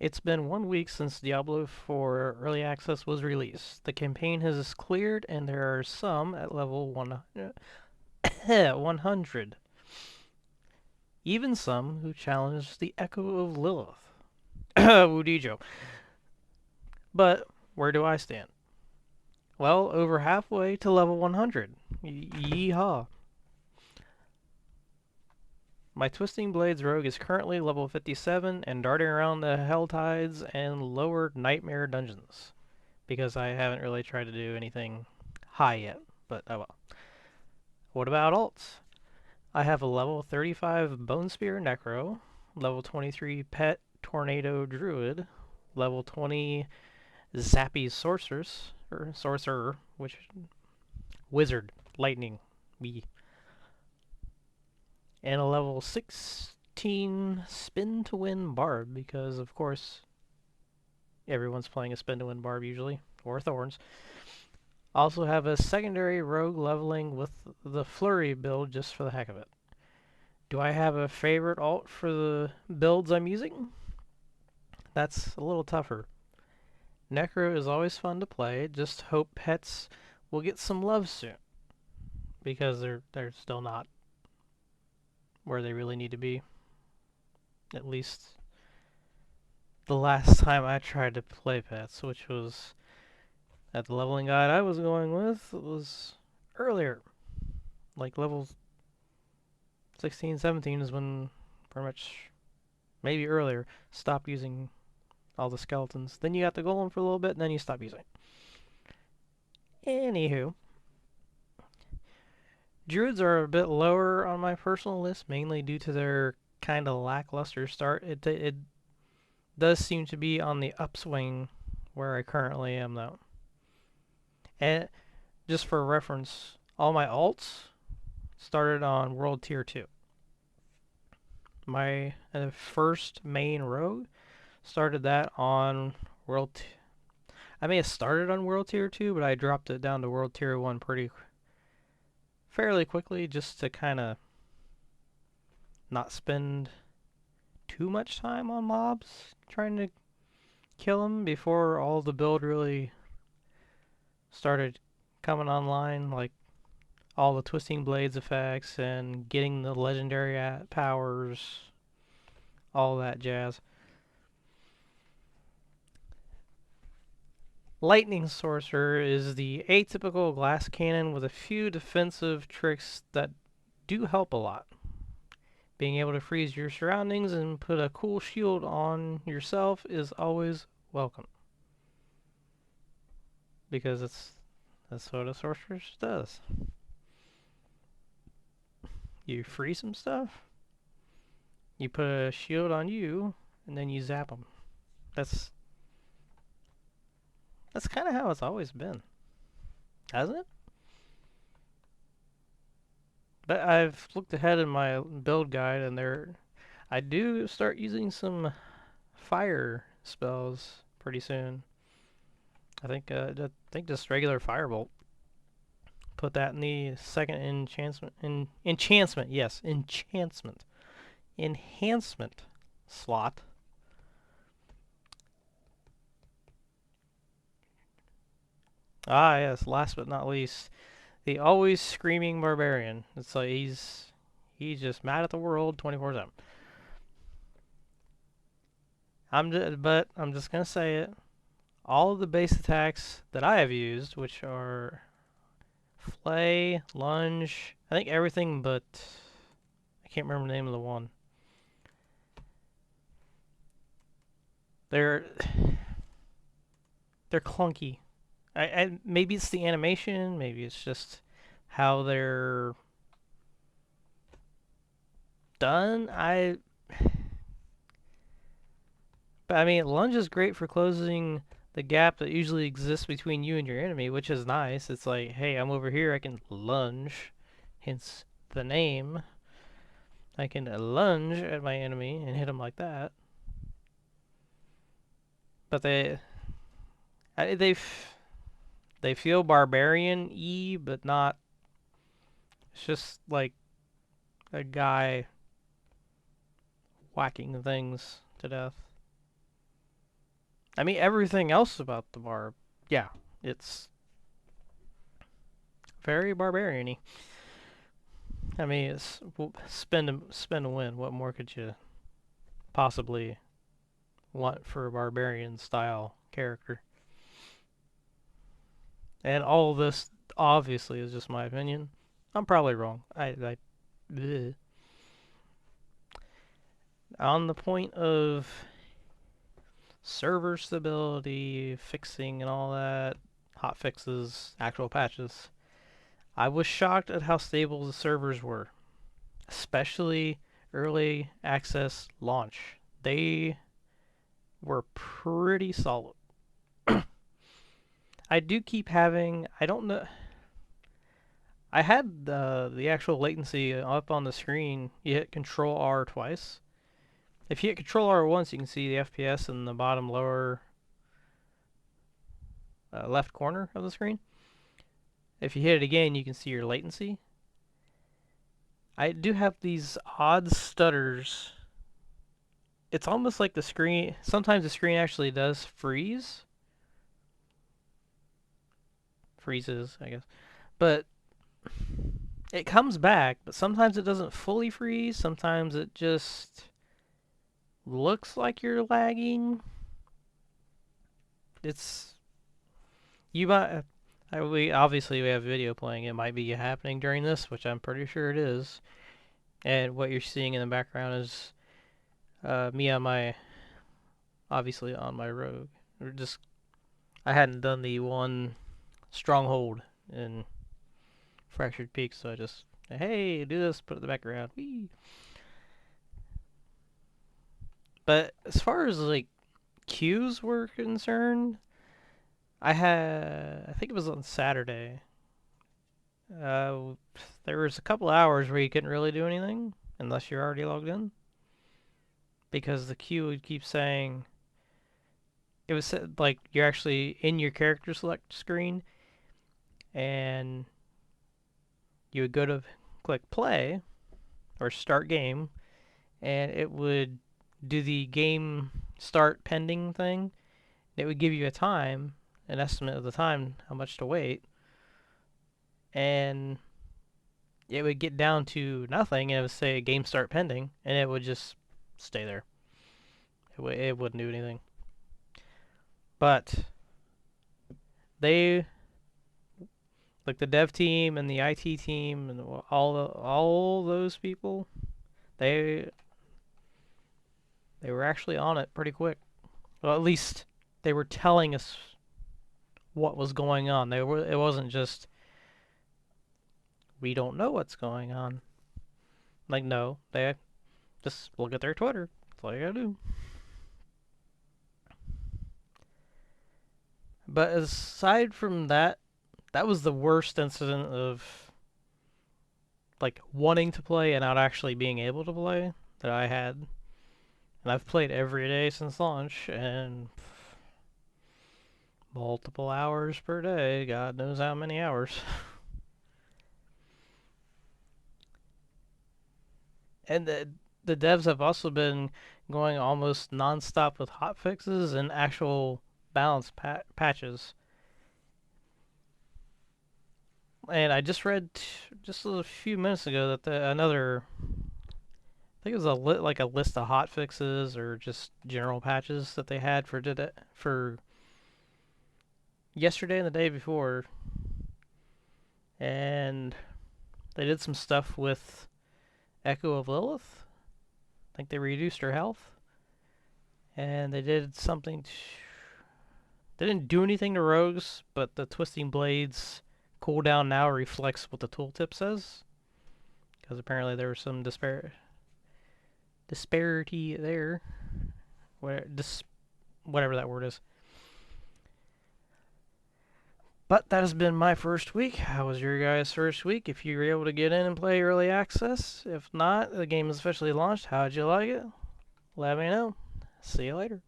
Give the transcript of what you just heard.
It's been 1 week since Diablo 4 Early Access was released. The campaign has cleared, and there are some at level 100. Even some who challenge the Echo of Lilith. Wudijo. But where do I stand? Well, over halfway to level 100. Yeehaw. My Twisting Blades rogue is currently level 57 and darting around the Hell Tides and lower Nightmare dungeons. Because I haven't really tried to do anything high yet, but oh well. What about alts? I have a level 35 Bone Spear Necro, level 23 Pet Tornado Druid, level 20 Zappy Sorcerer, which Wizard Lightning B, and a level 16 Spin to Win Barb because of course everyone's playing a Spin to Win Barb usually, or Thorns. Also have a secondary rogue leveling with the Flurry build just for the heck of it. Do I have a favorite alt for the builds I'm using? That's a little tougher. Necro is always fun to play, just hope pets will get some love soon. Because they're still not where they really need to be. At least the last time I tried to play pets, which was at the leveling guide I was going with, was earlier. Like level 16, 17 is when pretty much, maybe earlier, stopped using all the skeletons. Then you got the golem for a little bit, and then you stop using it. Anywho, druids are a bit lower on my personal list, mainly due to their kind of lackluster start. It does seem to be on the upswing where I currently am, though. And just for reference, all my alts started on World Tier 2. My first main rogue started that on I may have started on World Tier 2, but I dropped it down to World Tier 1 fairly quickly just to kind of not spend too much time on mobs trying to kill them before all the build really started coming online, like all the Twisting Blades effects and getting the legendary powers, all that jazz. Lightning Sorcerer is the atypical glass cannon with a few defensive tricks that do help a lot. Being able to freeze your surroundings and put a cool shield on yourself is always welcome. Because that's what a sorcerer does. You freeze some stuff, you put a shield on you, and then you zap them. That's kind of how it's always been, hasn't it? But I've looked ahead in my build guide, and I do start using some fire spells pretty soon. I think just regular firebolt. Put that in the second enhancement slot. Ah, yes. Last but not least, the always screaming barbarian. It's like he's just mad at the world 24/7. But I'm just gonna say it. All of the base attacks that I have used, which are flay, lunge, I think everything but I can't remember the name of the one. They're clunky. Maybe it's the animation, maybe it's just how they're done. But I mean, lunge is great for closing the gap that usually exists between you and your enemy, which is nice. It's like, hey, I'm over here, I can lunge, hence the name. I can lunge at my enemy and hit him like that. But they feel barbarian-y, but not. It's just like a guy whacking things to death. I mean, everything else about the barb, yeah, it's very barbarian-y. I mean, it's spend and win. What more could you possibly want for a barbarian style character? And all of this obviously is just my opinion. I'm probably wrong. Bleh. On the point of server stability, fixing and all that, hot fixes, actual patches, I was shocked at how stable the servers were, especially early access launch. They were pretty solid. I do keep having, I don't know, I had the actual latency up on the screen. You hit Control R twice. If you hit Control R once, you can see the FPS in the bottom lower left corner of the screen. If you hit it again, you can see your latency. I do have these odd stutters. It's almost like the screen, sometimes the screen actually does freeze. Freezes, I guess. But it comes back, but sometimes it doesn't fully freeze. Sometimes it just looks like you're lagging. It's you might we obviously we have video playing. It might be happening during this, which I'm pretty sure it is. And what you're seeing in the background is me on my obviously on my rogue. Or just I hadn't done the one stronghold in Fractured Peaks, so I just hey do this, put it in the background. Whee. But as far as like queues were concerned, I think it was on Saturday. Uh, there was a couple hours where you couldn't really do anything unless you're already logged in, because the queue would keep saying it was like you're actually in your character select screen, and you would go to click play or start game, and it would do the game start pending thing. It would give you a time, an estimate of the time, how much to wait, and it would get down to nothing, and it would say game start pending, and it would just stay there. It wouldn't do anything. But they, like the dev team and the IT team and all those people, they were actually on it pretty quick. Well, at least they were telling us what was going on. It wasn't just we don't know what's going on. Like no, they just look at their Twitter. That's all you gotta do. But aside from that, that was the worst incident of like wanting to play and not actually being able to play that I had. And I've played every day since launch and multiple hours per day, God knows how many hours. And the devs have also been going almost non-stop with hotfixes and actual balance patches. And I just read just a few minutes ago that another, I think it was like a list of hotfixes or just general patches that they had for yesterday and the day before, and they did some stuff with Echo of Lilith. I think they reduced her health, and they did something. They didn't do anything to rogues, but the twisting blades cooldown now reflects what the tooltip says, because apparently there was some disparity there, whatever that word is. But that has been my first week. How was your guys' first week? If you were able to get in and play early access, if not, the game is officially launched. How'd you like it? Let me know. See you later.